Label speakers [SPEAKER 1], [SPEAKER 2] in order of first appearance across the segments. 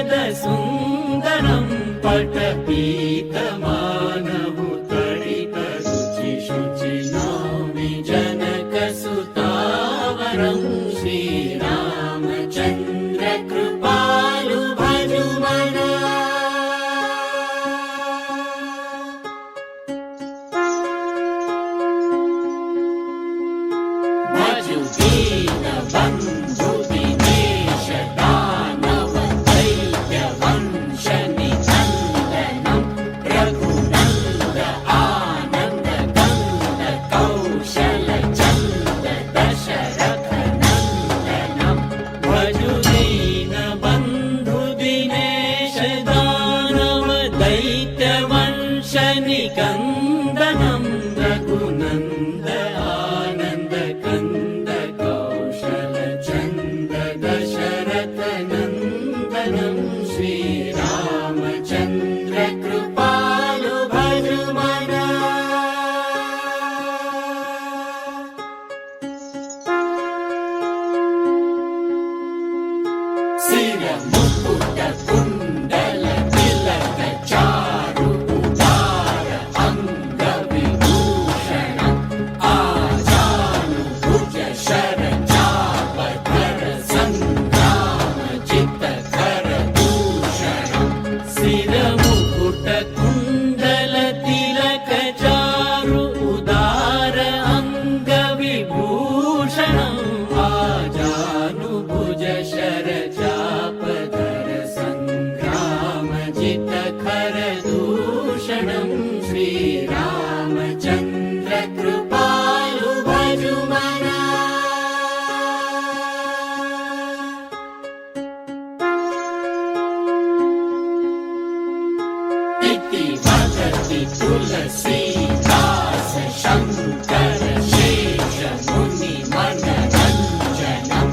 [SPEAKER 1] सुन्दरं पटपीतमानभूतडितरुचिशुचिनामि जनकसुतावरं श्रीरामचन्द्र कृपालु भजुमना। भजु दीनबन्धु दिनेश दानव दैत्यवंश निनन्दनं रघुनन्द आनन्द कन्द कौशल चन्द दशरथ नन्दनं। भजु दीनबन्धु दिनेश दानव दैत्यवंश निकन्दनं रघुनन्द आनन्द कन्द कौशल चन्द दशरथ नन्दनं श्रीरामचन्द्र कृपालु भजुमना। शिरमुकुट कुण्डल तिलक चारु उदार अङ्गविभूषणम् आजानुभुज शरचापधर सङ्ग्राम जितकर दूषणम्। शिरमुकुट कुण्डल तिलक चारु उदार अङ्गविभूषणम् आजानुभुज शरचापधर सङ्ग्राम जितकर दूषणं श्रीरामचन्द्र कृपालु भजुमना। इति वदति तुलसीदास शङ्कर शेष मुनि मनरञ्जनं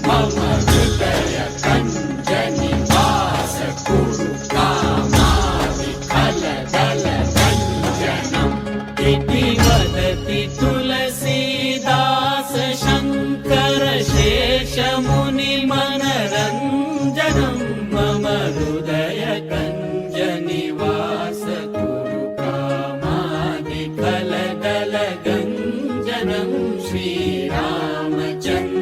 [SPEAKER 1] मम हृदय कञ्ज निवास कुरु कामादि कलदल रञ्जनम्। इति वदति तुलसीदास शङ्कर शेष मुनि मनरञ्जनं मम हृदय कञ्ज निवास कुरु कामादि कलदल गञ्जनं श्रीरामचन्द्र